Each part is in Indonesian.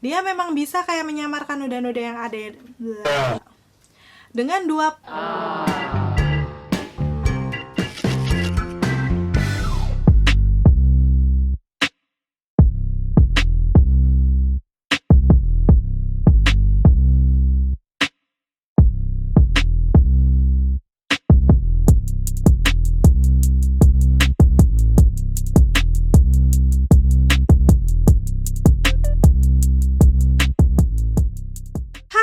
Dia memang bisa kayak menyamarkan noda-noda yang ada dengan dua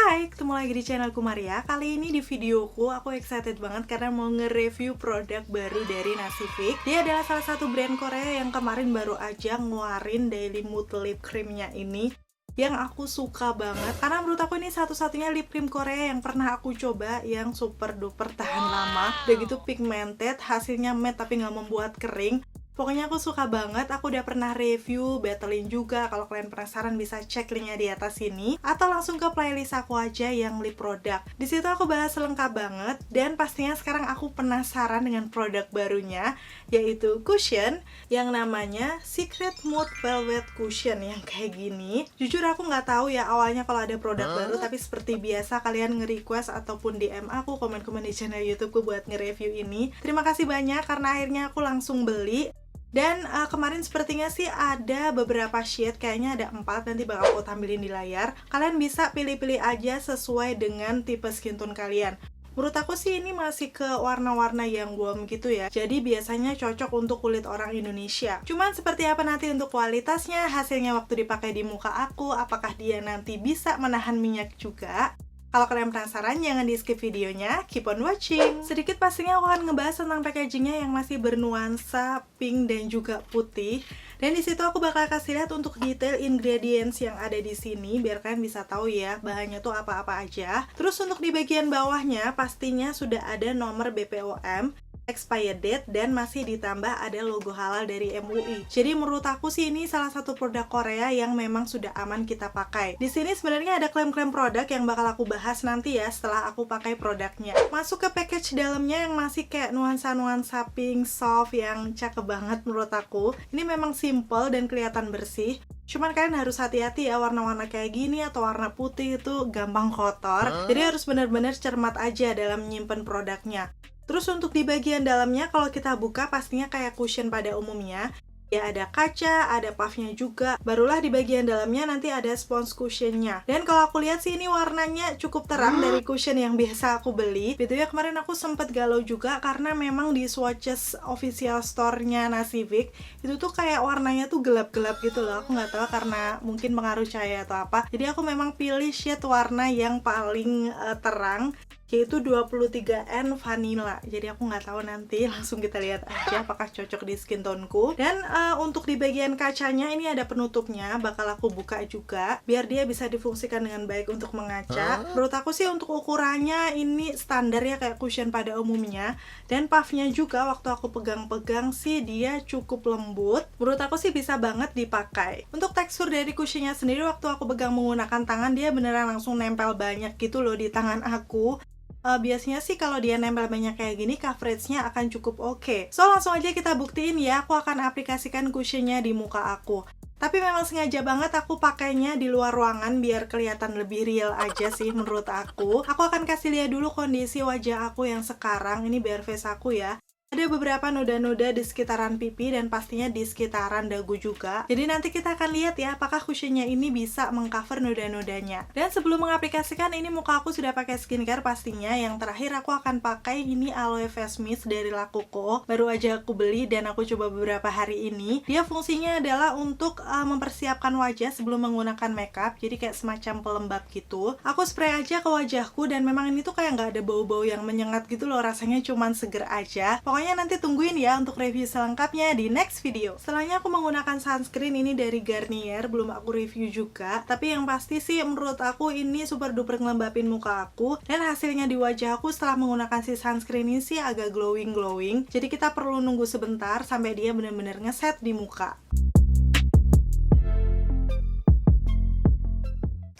Hai, ketemu lagi di channelku Maria. Kali ini di videoku aku excited banget karena mau nge-review produk baru dari Nasifik. Dia adalah salah satu brand Korea yang kemarin baru aja ngeluarin Daily Mood Lip Creamnya ini, yang aku suka banget karena menurut aku ini satu-satunya lip cream Korea yang pernah aku coba yang super duper tahan lama, udah gitu pigmented, hasilnya matte tapi nggak membuat kering. Pokoknya aku suka banget, aku udah pernah review, battlein juga. Kalau kalian penasaran bisa cek linknya di atas sini, atau langsung ke playlist aku aja yang lip product. Di situ aku bahas lengkap banget, dan pastinya sekarang aku penasaran dengan produk barunya, yaitu cushion yang namanya Secret Mood Velvet Cushion yang kayak gini. Jujur aku nggak tahu ya awalnya kalau ada produk baru, tapi seperti biasa kalian nge-request ataupun DM aku, komen-komen di channel YouTubeku buat nge-review ini. Terima kasih banyak karena akhirnya aku langsung beli. Dan kemarin sepertinya sih ada beberapa shade, kayaknya ada 4, nanti bakal aku tampilin di layar. Kalian bisa pilih-pilih aja sesuai dengan tipe skin tone kalian. Menurut aku sih ini masih ke warna-warna yang warm gitu ya. Jadi biasanya cocok untuk kulit orang Indonesia. Cuman seperti apa nanti untuk kualitasnya, hasilnya waktu dipakai di muka aku, apakah dia nanti bisa menahan minyak juga? Kalau kalian penasaran, jangan di skip videonya, keep on watching. Sedikit pastinya aku akan ngebahas tentang packagingnya yang masih bernuansa pink dan juga putih. Dan di situ aku bakal kasih lihat untuk detail ingredients yang ada di sini, biar kalian bisa tahu ya bahannya tuh apa-apa aja. Terus untuk di bagian bawahnya pastinya sudah ada nomor BPOM, expired date, dan masih ditambah ada logo halal dari MUI. Jadi menurut aku sih ini salah satu produk Korea yang memang sudah aman kita pakai. Di sini sebenarnya ada klaim-klaim produk yang bakal aku bahas nanti ya setelah aku pakai produknya. Masuk ke package dalamnya yang masih kayak nuansa-nuansa pink soft yang cakep banget menurut aku. Ini memang simple dan kelihatan bersih. Cuman kalian harus hati-hati ya, warna-warna kayak gini atau warna putih itu gampang kotor. Jadi harus benar-benar cermat aja dalam nyimpen produknya. Terus untuk di bagian dalamnya kalau kita buka pastinya kayak cushion pada umumnya. Ya ada kaca, ada puffnya juga. Barulah di bagian dalamnya nanti ada sponge cushionnya. Dan kalau aku lihat sih ini warnanya cukup terang dari cushion yang biasa aku beli. Gitu ya, kemarin aku sempet galau juga karena memang di swatches official store-nya Nasifik itu tuh kayak warnanya tuh gelap-gelap gitu loh. Aku nggak tahu karena mungkin pengaruh cahaya atau apa. Jadi aku memang pilih shade warna yang paling terang, yaitu 23N Vanilla. Jadi aku nggak tahu, nanti langsung kita lihat aja apakah cocok di skin toneku. Dan untuk di bagian kacanya ini ada penutupnya, bakal aku buka juga biar dia bisa difungsikan dengan baik untuk mengaca. Menurut aku sih untuk ukurannya ini standar ya kayak cushion pada umumnya. Dan puffnya juga waktu aku pegang-pegang sih dia cukup lembut. Menurut aku sih bisa banget dipakai. Untuk tekstur dari cushionnya sendiri waktu aku pegang menggunakan tangan, dia beneran langsung nempel banyak gitu loh di tangan aku. Biasanya sih kalau dia nempel banyak kayak gini, coveragenya akan cukup oke. So langsung aja kita buktiin ya, aku akan aplikasikan cushionnya di muka aku. Tapi memang sengaja banget aku pakainya di luar ruangan biar kelihatan lebih real aja sih menurut aku. Aku akan kasih lihat dulu kondisi wajah aku yang sekarang, ini bare face aku ya. Ada beberapa noda-noda di sekitaran pipi dan pastinya di sekitaran dagu juga. Jadi nanti kita akan lihat ya apakah cushionnya ini bisa mengcover noda-nodanya. Dan sebelum mengaplikasikan ini muka aku sudah pakai skincare pastinya. Yang terakhir aku akan pakai ini aloe face mist dari Lakuko. Baru aja aku beli dan aku coba beberapa hari ini. Dia fungsinya adalah untuk mempersiapkan wajah sebelum menggunakan makeup. Jadi kayak semacam pelembab gitu. Aku spray aja ke wajahku dan memang ini tuh kayak nggak ada bau-bau yang menyengat gitu loh. Rasanya cuman seger aja. Pokoknya nanti tungguin ya untuk review selengkapnya di next video. Setelahnya aku menggunakan sunscreen ini dari Garnier, belum aku review juga. Tapi yang pasti sih menurut aku ini super duper ngelembapin muka aku. Dan hasilnya di wajah aku setelah menggunakan si sunscreen ini sih agak glowing-glowing. Jadi kita perlu nunggu sebentar sampai dia benar-benar ngeset di muka.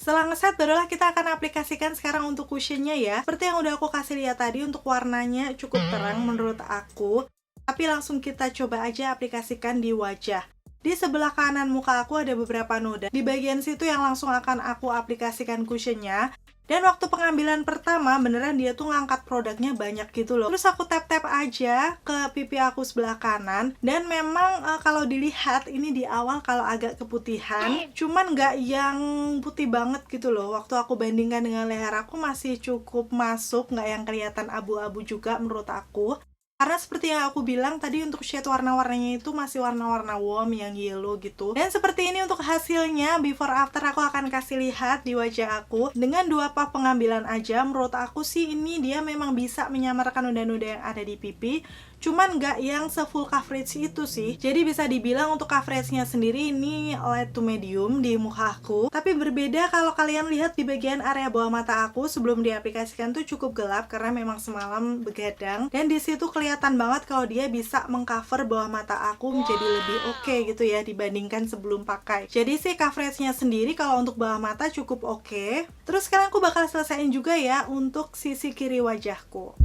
Setelah ngeset, barulah kita akan aplikasikan sekarang untuk cushionnya ya. Seperti yang udah aku kasih lihat tadi, untuk warnanya cukup terang menurut aku. Tapi langsung kita coba aja aplikasikan di wajah. di sebelah kanan muka aku ada beberapa noda. Di bagian situ yang langsung akan aku aplikasikan cushionnya. Dan waktu pengambilan pertama beneran dia tuh ngangkat produknya banyak gitu loh. Terus aku tap-tap aja ke pipi aku sebelah kanan. Dan memang kalau dilihat ini di awal kalau agak keputihan, cuman nggak yang putih banget gitu loh. Waktu aku bandingkan dengan leher aku masih cukup masuk, nggak yang kelihatan abu-abu juga menurut aku. Karena seperti yang aku bilang tadi, untuk shade warna-warnanya itu masih warna-warna warm yang yellow gitu. Dan seperti ini untuk hasilnya, before after aku akan kasih lihat di wajah aku. Dengan 2 pap pengambilan aja, menurut aku sih ini dia memang bisa menyamarkan noda-noda yang ada di pipi. Cuman nggak yang se-full coverage itu sih. Jadi bisa dibilang untuk coveragenya sendiri ini light to medium di muka aku. Tapi berbeda kalau kalian lihat di bagian area bawah mata aku sebelum diaplikasikan tuh cukup gelap karena memang semalam begadang. Dan di situ kelihatan banget kalau dia bisa mengcover bawah mata aku menjadi lebih oke gitu ya dibandingkan sebelum pakai. Jadi sih coveragenya sendiri kalau untuk bawah mata cukup oke. Terus sekarang aku bakal selesaiin juga ya untuk sisi kiri wajahku.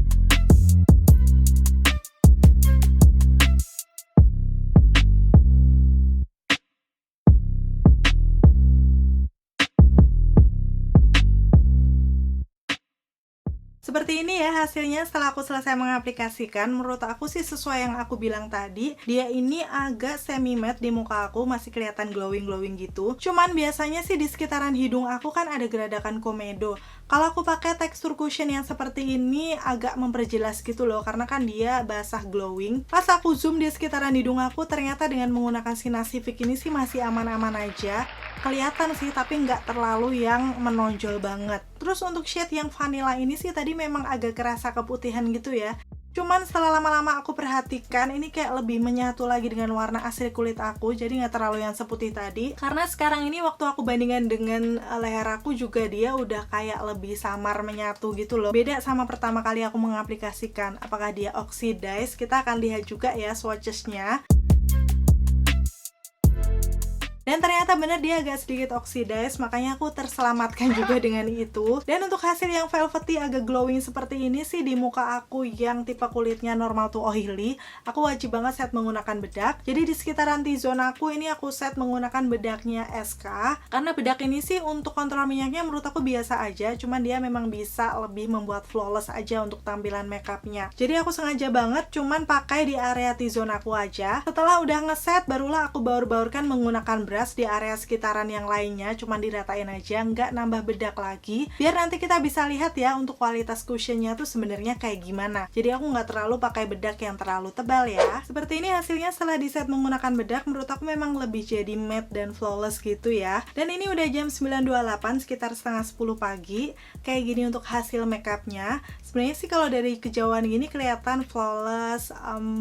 Seperti ini ya hasilnya setelah aku selesai mengaplikasikan. Menurut aku sih sesuai yang aku bilang tadi, dia ini agak semi matte di muka aku, masih kelihatan glowing-glowing gitu. Cuman biasanya sih di sekitaran hidung aku kan ada geradakan komedo. Kalau aku pakai tekstur cushion yang seperti ini agak memperjelas gitu loh, karena kan dia basah glowing. Pas aku zoom di sekitaran hidung aku, ternyata dengan menggunakan si Nasific ini sih masih aman-aman aja. Kelihatan sih, tapi nggak terlalu yang menonjol banget. Terus untuk shade yang vanilla ini sih tadi memang agak kerasa keputihan gitu ya. Cuman setelah lama-lama aku perhatikan, ini kayak lebih menyatu lagi dengan warna asli kulit aku, jadi nggak terlalu yang seputih tadi. Karena sekarang ini waktu aku bandingkan dengan leher aku juga dia udah kayak lebih samar menyatu gitu loh. Beda sama pertama kali aku mengaplikasikan. Apakah dia oxidize? Kita akan lihat juga ya swatches-nya. Dan ternyata bener dia agak sedikit oxidize, makanya aku terselamatkan juga dengan itu. Dan untuk hasil yang velvety agak glowing seperti ini sih di muka aku yang tipe kulitnya normal to oily, aku wajib banget set menggunakan bedak. Jadi di sekitaran T-zone aku ini aku set menggunakan bedaknya SK. Karena bedak ini sih untuk kontrol minyaknya menurut aku biasa aja, cuman dia memang bisa lebih membuat flawless aja untuk tampilan makeupnya. Jadi aku sengaja banget cuman pakai di area T-zone aku aja. Setelah udah ngeset, barulah aku baur-baurkan menggunakan brush di area sekitaran yang lainnya, cuman diratain aja, nggak nambah bedak lagi, biar nanti kita bisa lihat ya untuk kualitas cushionnya tuh sebenarnya kayak gimana. Jadi aku nggak terlalu pakai bedak yang terlalu tebal ya. Seperti ini hasilnya setelah di set menggunakan bedak, menurut aku memang lebih jadi matte dan flawless gitu ya. Dan ini udah jam 9.28, sekitar setengah 10 pagi. Kayak gini untuk hasil makeupnya. Sebenarnya sih kalau dari kejauhan gini kelihatan flawless,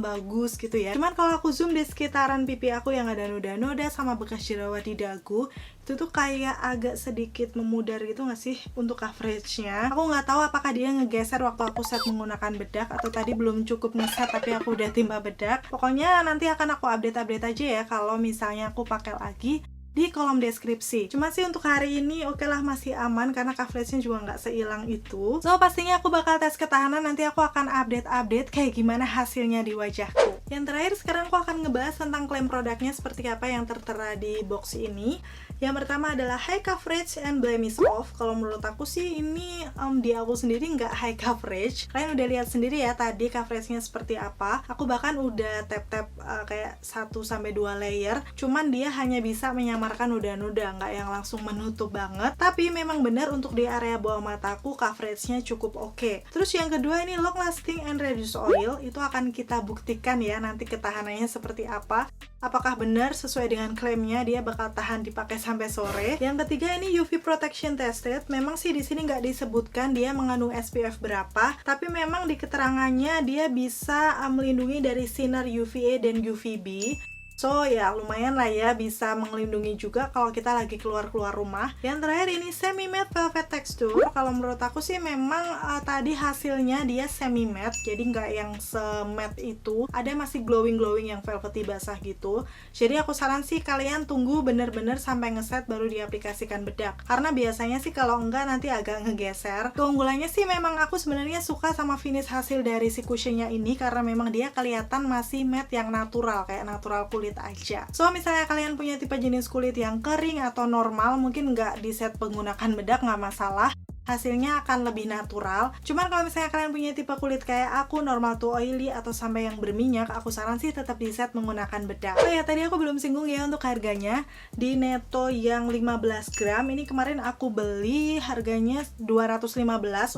bagus gitu ya. Cuman kalau aku zoom di sekitaran pipi aku yang ada noda-noda sama bekas jerawat di dagu, itu tuh kayak agak sedikit memudar gitu nggak sih untuk coveragenya. Aku nggak tahu apakah dia ngegeser waktu aku set menggunakan bedak atau tadi belum cukup ngeset tapi aku udah timba bedak. Pokoknya nanti akan aku update aja ya kalau misalnya aku pakai lagi di kolom deskripsi. Cuma sih untuk hari ini oke lah, masih aman karena coveragenya juga nggak seilang itu. So pastinya aku bakal tes ketahanan, nanti aku akan update kayak gimana hasilnya di wajahku. Yang terakhir sekarang aku akan ngebahas tentang klaim produknya seperti apa yang tertera di box ini. Yang pertama adalah high coverage and blemish off. Kalau menurut aku sih ini di aku sendiri nggak high coverage. Kalian udah lihat sendiri ya tadi coveragenya seperti apa. Aku bahkan udah tap-tap kayak 1-2 layer. Cuman dia hanya bisa menyamarkan noda-noda, nggak yang langsung menutup banget. Tapi memang benar untuk di area bawah mataku coveragenya cukup oke. Terus yang kedua ini long lasting and reduce oil. Itu akan kita buktikan ya nanti ketahanannya seperti apa. Apakah benar sesuai dengan klaimnya dia bakal tahan dipakai sampai sore. Yang ketiga ini UV protection tested. Memang sih di sini nggak disebutkan dia mengandung SPF berapa, tapi memang di keterangannya dia bisa melindungi dari sinar UVA dan UVB. So ya lumayan lah ya, bisa melindungi juga kalau kita lagi keluar-keluar rumah. Yang terakhir ini semi matte velvet texture. Kalau menurut aku sih memang tadi hasilnya dia semi matte, jadi nggak yang se-matte itu. Ada masih glowing-glowing yang velvety basah gitu. Jadi aku saran sih kalian tunggu bener-bener sampai ngeset baru diaplikasikan bedak. Karena biasanya sih kalau enggak nanti agak ngegeser. Keunggulannya sih memang aku sebenarnya suka sama finish hasil dari si cushionnya ini karena memang dia kelihatan masih matte yang natural, kayak natural kulit kulit aja. So misalnya kalian punya tipe jenis kulit yang kering atau normal, mungkin nggak di set menggunakan bedak nggak masalah, hasilnya akan lebih natural. Cuman kalau misalnya kalian punya tipe kulit kayak aku, normal to oily atau sampai yang berminyak, aku saran sih tetap di set menggunakan bedak. Oh ya, tadi aku belum singgung ya untuk harganya. Di Netto yang 15 gram ini kemarin aku beli harganya 215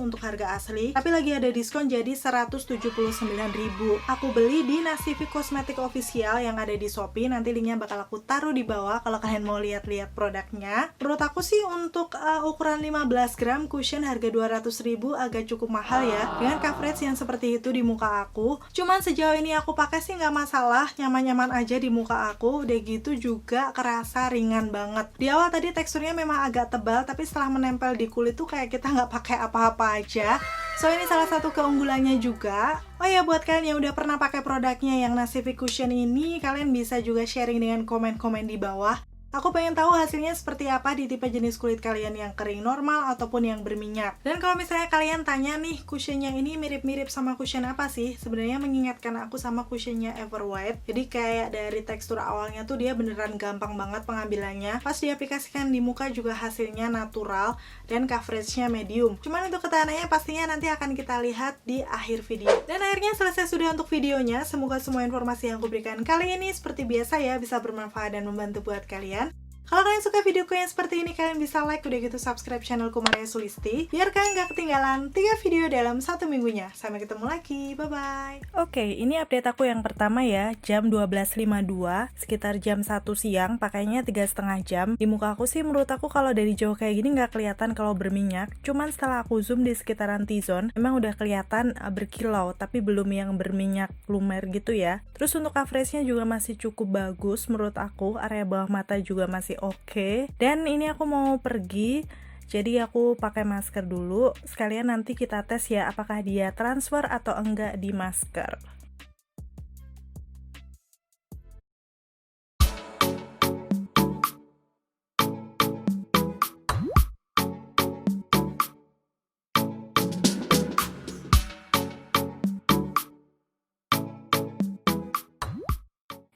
untuk harga asli, tapi lagi ada diskon jadi 179.000. Aku beli di Nasivic Cosmetic Official yang ada di Shopee. Nanti linknya bakal aku taruh di bawah kalau kalian mau lihat-lihat produknya. Menurut aku sih untuk ukuran 15 gram cushion harga 200.000 agak cukup mahal ya, dengan coverage yang seperti itu di muka aku. Cuman sejauh ini aku pakai sih nggak masalah, nyaman-nyaman aja di muka aku. Udah gitu juga kerasa ringan banget. Di awal tadi teksturnya memang agak tebal, tapi setelah menempel di kulit tuh kayak kita nggak pakai apa-apa aja. So ini salah satu keunggulannya juga. Oh ya, buat kalian yang udah pernah pakai produknya yang Nasivic Cushion ini, kalian bisa juga sharing dengan komen-komen di bawah. Aku pengen tahu hasilnya seperti apa di tipe jenis kulit kalian yang kering normal ataupun yang berminyak. Dan kalau misalnya kalian tanya nih, cushionnya ini mirip-mirip sama cushion apa sih? Sebenarnya mengingatkan aku sama cushionnya Everwhite. Jadi kayak dari tekstur awalnya tuh dia beneran gampang banget pengambilannya. Pas diaplikasikan di muka juga hasilnya natural dan coveragenya medium. Cuman untuk ketahanannya pastinya nanti akan kita lihat di akhir video. Dan akhirnya selesai sudah untuk videonya. Semoga semua informasi yang aku berikan kali ini seperti biasa ya bisa bermanfaat dan membantu buat kalian. Kalau kalian suka videoku yang seperti ini, kalian bisa like, udah gitu subscribe channelku Maria Sulisti, biar kalian gak ketinggalan 3 video dalam 1 minggunya. Sampai ketemu lagi, bye-bye. Oke, ini update aku yang pertama ya, jam 12.52, sekitar jam 1 siang, pakainya 3,5 jam. Di muka aku sih menurut aku kalau dari jauh kayak gini gak kelihatan kalau berminyak, cuman setelah aku zoom di sekitaran T-zone, emang udah kelihatan berkilau, tapi belum yang berminyak lumer gitu ya. Terus untuk coveragenya juga masih cukup bagus menurut aku, area bawah mata juga masih oke. Dan ini aku mau pergi, jadi aku pakai masker dulu. Sekalian nanti kita tes ya apakah dia transfer atau enggak di masker.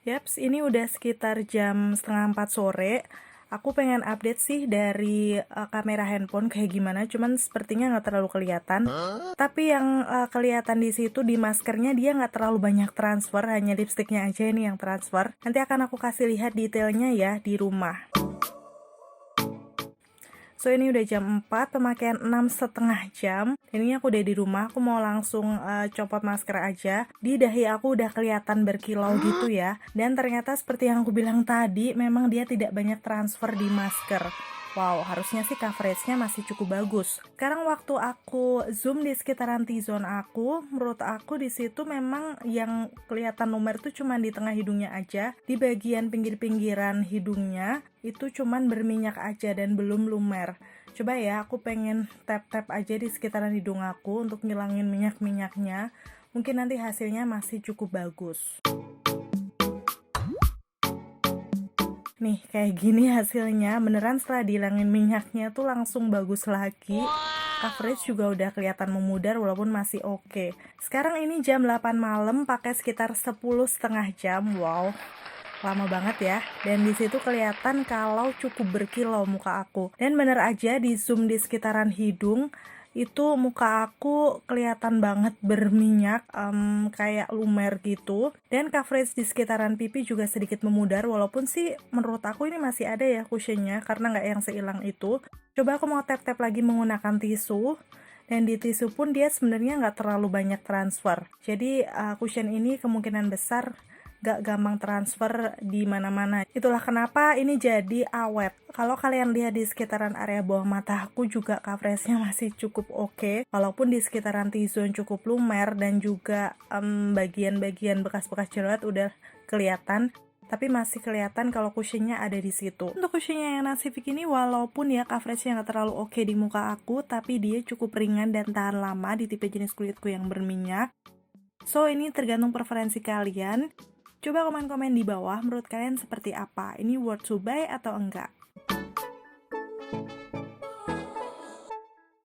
Yaps, ini udah sekitar jam 3:30 sore. Aku pengen update sih dari kamera handphone kayak gimana, cuman sepertinya nggak terlalu kelihatan. Tapi yang kelihatan di situ di maskernya dia nggak terlalu banyak transfer, hanya lipstiknya aja ini yang transfer. Nanti akan aku kasih lihat detailnya ya di rumah. So ini udah jam 4, pemakaian 6,5 jam. Dan ini aku udah di rumah, aku mau langsung copot masker aja. Di dahi aku udah kelihatan berkilau gitu ya. Dan ternyata seperti yang aku bilang tadi, memang dia tidak banyak transfer di masker. Wow, harusnya sih coveragenya masih cukup bagus. Sekarang waktu aku zoom di sekitaran T-zone aku, menurut aku di situ memang yang kelihatan lumer tuh cuma di tengah hidungnya aja. Di bagian pinggir-pinggiran hidungnya itu cuman berminyak aja dan belum lumer. Coba ya, aku pengen tap-tap aja di sekitaran hidung aku untuk ngilangin minyak-minyaknya. Mungkin nanti hasilnya masih cukup bagus. Nih, kayak gini hasilnya. Beneran setelah dihilangin minyaknya tuh langsung bagus lagi. Coverage juga udah kelihatan memudar walaupun masih oke. Sekarang ini jam 8 malam, pakai sekitar 10,5 jam. Wow, lama banget ya. Dan di situ kelihatan kalau cukup berkilau muka aku. Dan bener aja di zoom di sekitaran hidung, itu muka aku kelihatan banget berminyak, kayak lumer gitu. Dan coverage di sekitaran pipi juga sedikit memudar, walaupun sih menurut aku ini masih ada ya cushionnya, karena nggak yang sehilang itu. Coba aku mau tap-tap lagi menggunakan tisu. Dan di tisu pun dia sebenarnya nggak terlalu banyak transfer. Jadi cushion ini kemungkinan besar gak gampang transfer di mana-mana. Itulah kenapa ini jadi awet. Kalau kalian lihat di sekitaran area bawah mata aku juga coveragenya masih cukup oke. Walaupun di sekitaran T-zone cukup lumer dan juga bagian-bagian bekas-bekas jerawat udah kelihatan. Tapi masih kelihatan kalau cushionnya ada di situ. Untuk cushionnya yang Nasivic ini walaupun ya coveragenya nggak terlalu oke di muka aku, tapi dia cukup ringan dan tahan lama di tipe jenis kulitku yang berminyak. So ini tergantung preferensi kalian. Coba komen-komen di bawah menurut kalian seperti apa? Ini worth to buy atau enggak?